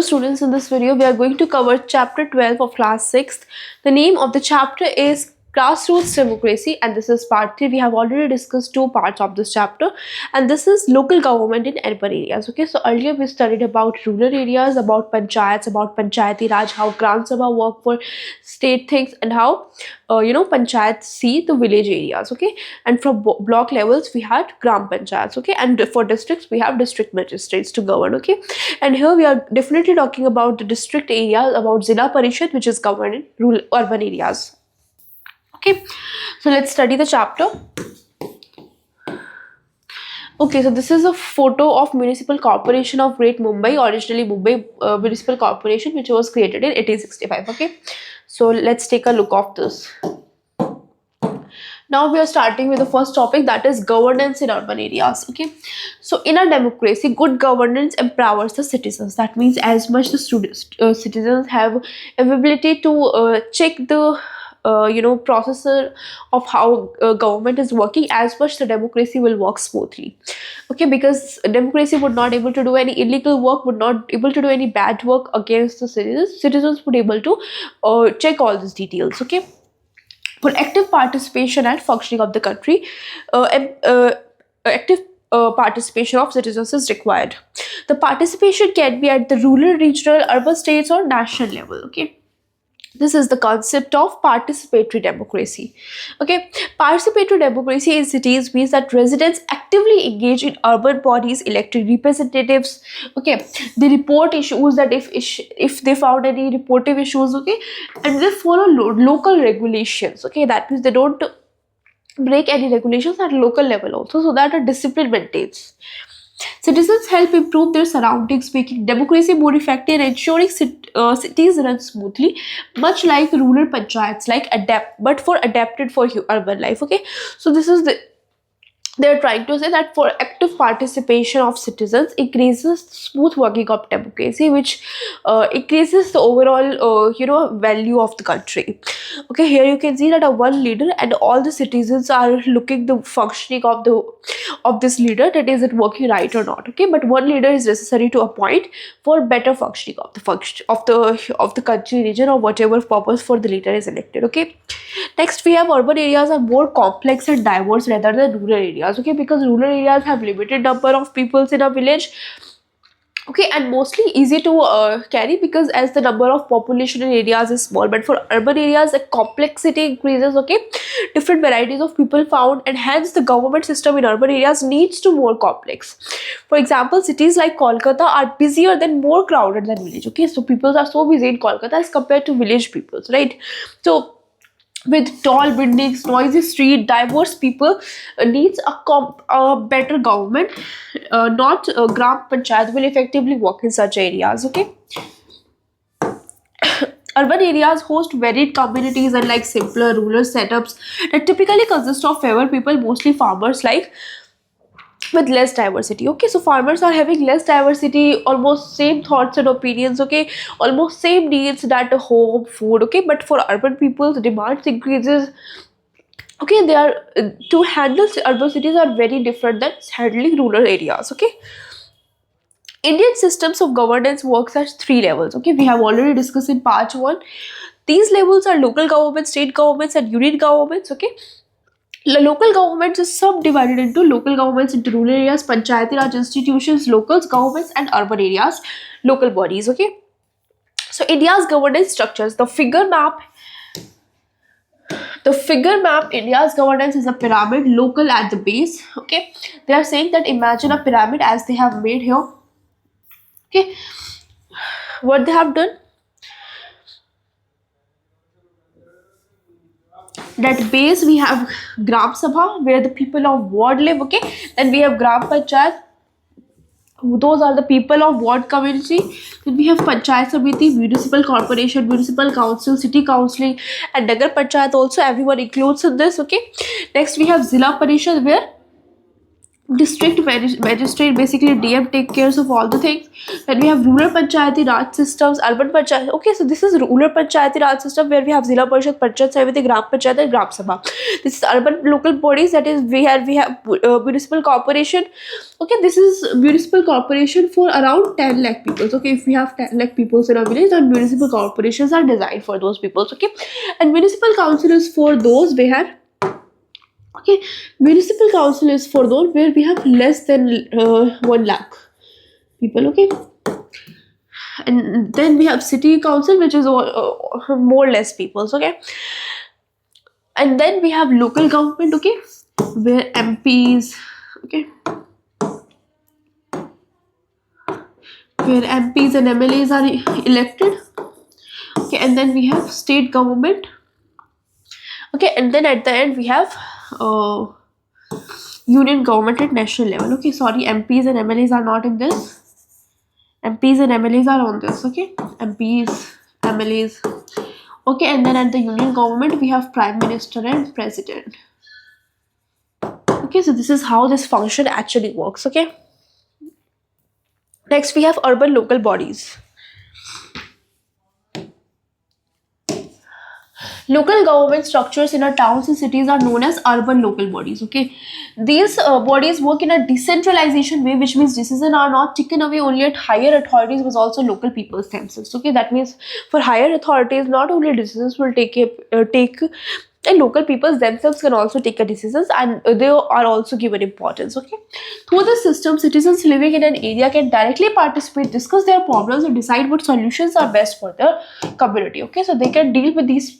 Hello students, in this video we are going to cover chapter 12 of class 6th. The name of the chapter is Grassroots Democracy and this is part 3. We have already discussed two parts of this chapter and this is local government in urban areas. Okay, so earlier we studied about rural areas, about panchayats, about Panchayati Raj, how Gram Sabha work for state things and how panchayats see the village areas. Okay, and from block levels we had Gram Panchayats. Okay, and for districts we have district magistrates to govern. Okay, and here we are definitely talking about the district areas, about Zilla Parishad, which is governed in rural urban areas. Okay, so let's study the chapter. Okay, so this is a photo of Municipal Corporation of Great Mumbai, originally Mumbai Municipal Corporation, which was created in 1865. Okay, so let's take a look of this. Now we are starting with the first topic, that is governance in urban areas. Okay, so in a democracy, good governance empowers the citizens. That means as much the citizens have ability to check the processor of how government is working, as much the democracy will work smoothly. Okay, because democracy would not able to do any illegal work, would not able to do any bad work against the citizens would able to check all these details. Okay, for active participation and functioning of the country, active participation of citizens is required. The participation can be at the rural, regional, urban, states or national level. Okay, this is the concept of participatory democracy. Okay, participatory democracy in cities means that residents actively engage in urban bodies, elected representatives. Okay, they report issues, that if they found any reportive issues. Okay, and they follow local regulations. Okay, that means they don't break any regulations at local level also, so that a discipline maintains. Citizens help improve their surroundings, making democracy more effective and ensuring cities run smoothly, much like rural panchayats, but for adapted for urban life. Okay, so this is they're trying to say that for active participation of citizens increases smooth working of democracy, which increases the overall value of the country. Okay, here you can see that a one leader and all the citizens are looking the functioning of this leader, that is it working right or not. Okay, but one leader is necessary to appoint for better functioning of the country, region, or whatever purpose for the leader is elected. Okay, next we have urban areas are more complex and diverse rather than rural areas. Okay, because rural areas have limited number of peoples in a village. Okay, and mostly easy to carry because as the number of population in areas is small, but for urban areas the complexity increases. Okay, different varieties of people found, and hence the government system in urban areas needs to more complex. For example, cities like Kolkata are busier than more crowded than village. Okay, so people are so busy in Kolkata as compared to village peoples, right? So with tall buildings, noisy street, diverse people needs a better government. Not Gram Panchayat will effectively work in such areas. Okay, urban areas host varied communities and like simpler rural setups that typically consist of fewer people, mostly farmers, like with less diversity. Okay, so farmers are having less diversity, almost same thoughts and opinions. Okay, almost same needs, that home, food. Okay, but for urban people the demands increases. Okay, they are to handle urban cities are very different than handling rural areas. Okay, Indian systems of governance works at three levels. Okay, we have already discussed in part 1. These levels are local governments, state governments and union governments. Okay, the local governments is subdivided into local governments into rural areas, Panchayati Raj institutions, local governments and urban areas, local bodies. Okay, so India's governance structures, the figure map India's governance is a pyramid, local at the base. Okay, they are saying that imagine a pyramid as they have made here. Okay, what they have done, that base we have Gram Sabha where the people of ward live. Okay, then we have Gram Panchayat, those are the people of ward community. Then we have Panchayat Samiti, municipal corporation, municipal council, city council and Nagar Panchayat also, everyone includes in this. Okay, next we have Zilla Parishad where Magistrate, basically DM, take cares of all the things. Then we have rural panchayati raj systems, urban panchayat. Okay, so this is rural panchayati raj system where we have zilla parishad, panchayat samiti, gram panchayat and gram sabha. This is urban local bodies, that is we have municipal corporation. Okay, this is municipal corporation for around 10 lakh people. Okay, if we have 10 lakh people in a village, then municipal corporations are designed for those people. Okay, and municipal council is for those where, okay, municipal council is for those where we have less than 1 lakh people. Okay, and then we have city council, which is more or less people. Okay, and then we have local government. Okay, where MPs, okay, where MPs and MLAs are elected. Okay, and then we have state government. Okay, and then at the end we have union government at national level. Okay, sorry, MPs and MLAs are not in this. MPs and MLAs are on this. Okay, MPs, MLAs. Okay, and then at the union government we have prime minister and president. Okay, so this is how this function actually works. Okay, next we have urban local bodies. Local government structures in our towns and cities are known as urban local bodies. Okay, these bodies work in a decentralization way, which means decisions are not taken away only at higher authorities, but also local peoples themselves. Okay, that means for higher authorities, not only decisions will take, and local peoples themselves can also take a decisions, and they are also given importance. Okay, through the system, citizens living in an area can directly participate, discuss their problems, and decide what solutions are best for their community. Okay, so they can deal with these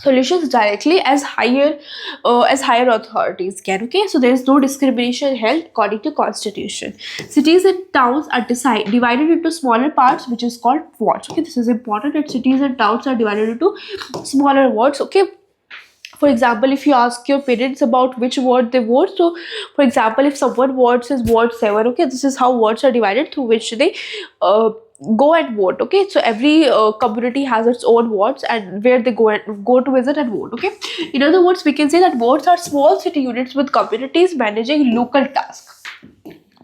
solutions directly as higher authorities can. Okay, so there is no discrimination held according to constitution. Cities and towns are divided into smaller parts, which is called wards. Okay, this is important, that cities and towns are divided into smaller wards. Okay, for example, if you ask your parents about which ward they vote, so for example, if someone votes is ward 7, okay, this is how wards are divided, through which they go and vote. Okay, so every community has its own wards and where they go to visit and vote. Okay, in other words, we can say that wards are small city units with communities managing local tasks.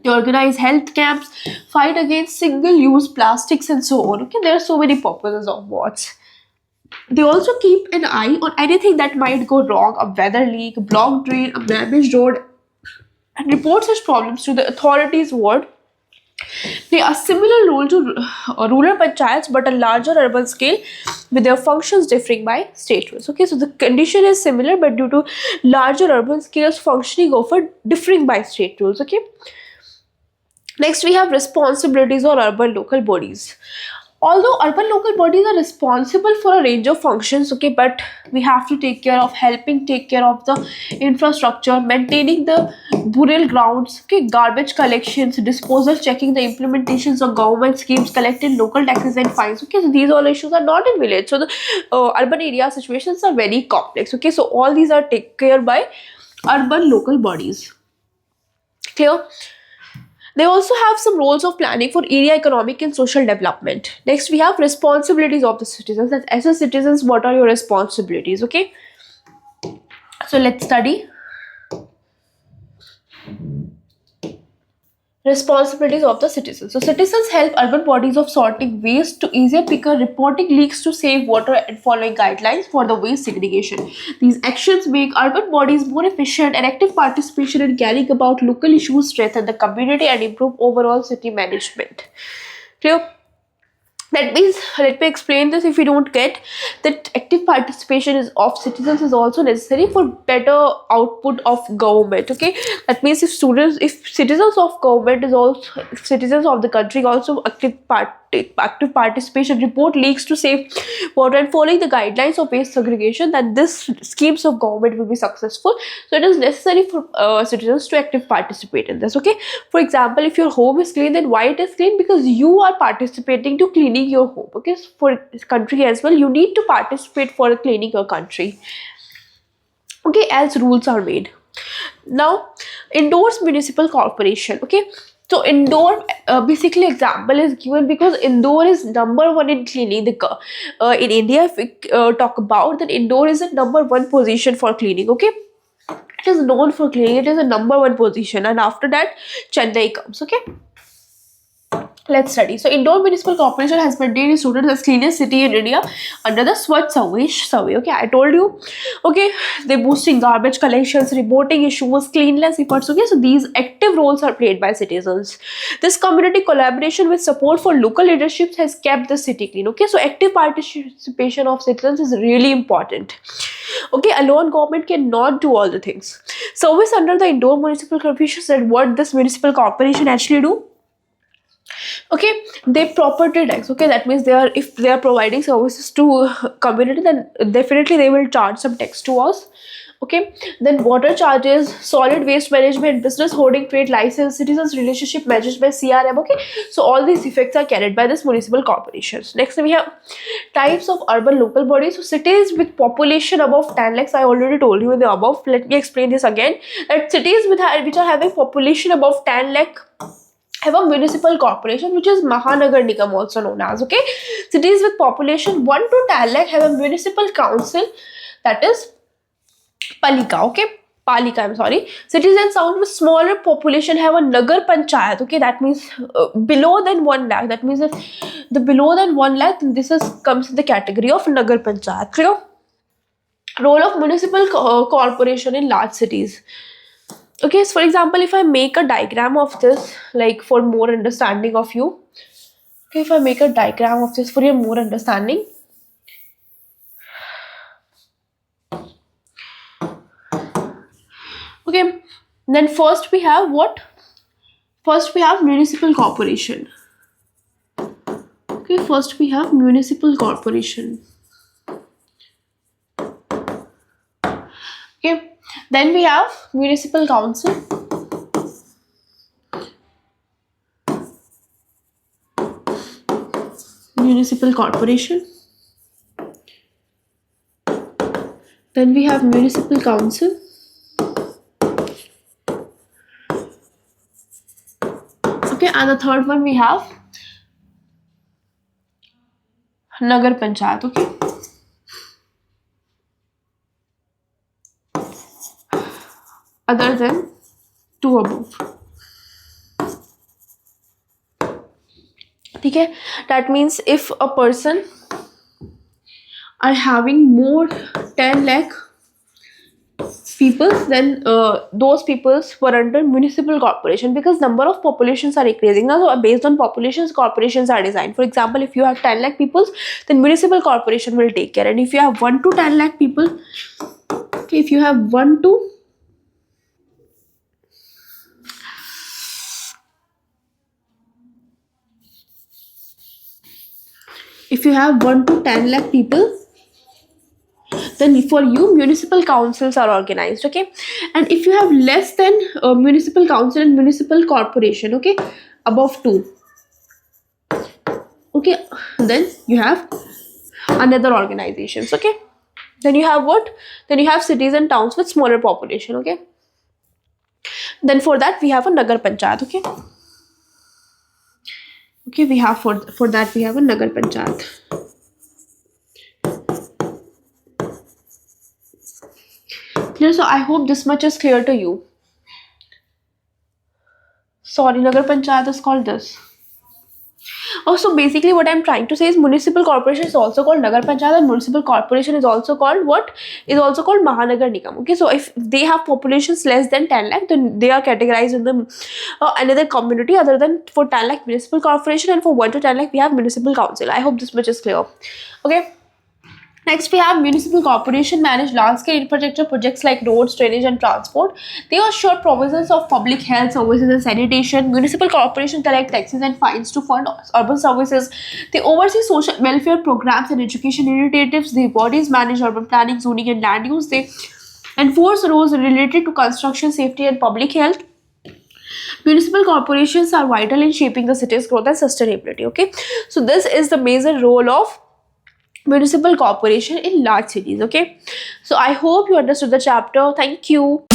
They organize health camps, fight against single-use plastics, and so on. Okay, there are so many purposes of wards. They also keep an eye on anything that might go wrong: a weather leak, a blocked drain, a damaged road, and report such problems to the authorities' ward. Play a similar role to rural panchayats, but a larger urban scale, with their functions differing by state rules. Okay, so the condition is similar, but due to larger urban scales, functioning often differing by state rules. Okay. Next, we have responsibilities or urban local bodies. Although urban local bodies are responsible for a range of functions, okay, but we have to take care of take care of the infrastructure, maintaining the burial grounds, okay, garbage collections, disposal, checking the implementations of government schemes, collecting local taxes and fines. Okay, so these all issues are not in village. So the urban area situations are very complex. Okay, so all these are taken care by urban local bodies. Clear? They also have some roles of planning for area economic and social development. Next, we have responsibilities of the citizens. That as a citizens, what are your responsibilities? Okay, so let's study responsibilities of the citizens. So citizens help urban bodies of sorting waste to easier picker, reporting leaks to save water, and following guidelines for the waste segregation. These actions make urban bodies more efficient, and active participation in carrying about local issues strengthen the community and improve overall city management. Clear? That means, let me explain this if you don't get, that active participation of citizens is also necessary for better output of government. Okay, that means if citizens of government is also, if citizens of the country also active participation, report leaks to save water, and following the guidelines of waste segregation, then this schemes of government will be successful. So it is necessary for citizens to active participate in this. Okay, for example, if your home is clean, then why it is clean? Because you are participating to cleaning your home. Okay, so for country as well, you need to participate for cleaning your country. Okay, as rules are made. Now, Indoors municipal corporation. Okay, so Indore, basically example is given because Indore is number one in cleaning the in India. If we talk about, then Indore is at number one position for cleaning. Okay, It is known for cleaning. It is a number one position, and after that, Chennai comes. Okay. Let's study. So, Indore Municipal Corporation has maintained its status as cleanest city in India under the Swachh survey. Okay, I told you. Okay, they boosting garbage collections, reporting issues, cleanliness efforts. Okay, so these active roles are played by citizens. This community collaboration with support for local leaderships has kept the city clean. Okay, so active participation of citizens is really important. Okay, alone government cannot do all the things. Service under the Indore Municipal Corporation said what this municipal corporation actually do. Okay, they property tax. Okay, that means if they are providing services to community, then definitely they will charge some tax to us. Okay, then water charges, solid waste management, business holding, trade license, citizens relationship managed by CRM. Okay, so all these effects are carried by this municipal corporations. Next we have types of urban local bodies. So cities with population above 10 lakhs, I already told you in the above. Let me explain this again, that cities which are having population above 10 lakh have a municipal corporation, which is Mahanagar Nigam also known as. Okay, cities with population 1 to 10 lakh have a municipal council, that is Palika. Okay, Palika, I'm sorry. Cities and towns with smaller population have a Nagar Panchayat. Okay, that means below than 1 lakh. That means if the below than 1 lakh, then this is comes in the category of Nagar Panchayat. Clear? Role of municipal corporation in large cities. Okay, so for example, if I make a diagram of this, like for more understanding of you. Okay, if I make a diagram of this for your more understanding. Okay, then first we have what? First we have municipal corporation. Okay, first we have municipal corporation. Okay, then we have municipal council. Municipal corporation. Then we have municipal council. Okay, and the third one we have Nagar Panchayat. Okay. Other than two above. Okay, that means if a person are having more 10 lakh people, then those peoples were under municipal corporation, because number of populations are increasing now. So based on populations, corporations are designed. For example, if you have 10 lakh people, then municipal corporation will take care. And if you have 1 to 10 lakh people, okay, if you have 1 to if you have 1 to 10 lakh people, then for you municipal councils are organized. Okay, and if you have less than municipal council and municipal corporation, okay, above 2, okay, then you have another organizations. Okay, then you have what? Then you have cities and towns with smaller population. Okay, then for that we have a Nagar Panchayat. Okay, okay, we have for that we have a Nagar Panchayat. Clear? So I hope this much is clear to you. Sorry, Nagar Panchayat is called this. Also, basically what I'm trying to say is municipal corporation is also called Nagar Panchayat, and municipal corporation is also called what? Is also called Mahanagar Nigam. Okay, so if they have populations less than 10 lakh, then they are categorized in the another community other than for 10 lakh municipal corporation, and for 1 to 10 lakh we have municipal council. I hope this much is clear. Okay. Next, we have municipal corporation manage large-scale infrastructure projects like roads, drainage, and transport. They assure provisions of public health services and sanitation. Municipal corporation collect taxes and fines to fund urban services. They oversee social welfare programs and education initiatives. Their bodies manage urban planning, zoning, and land use. They enforce rules related to construction, safety, and public health. Municipal corporations are vital in shaping the city's growth and sustainability. Okay, so this is the major role of municipal corporation in large cities. Okay, so I hope you understood the chapter. Thank you.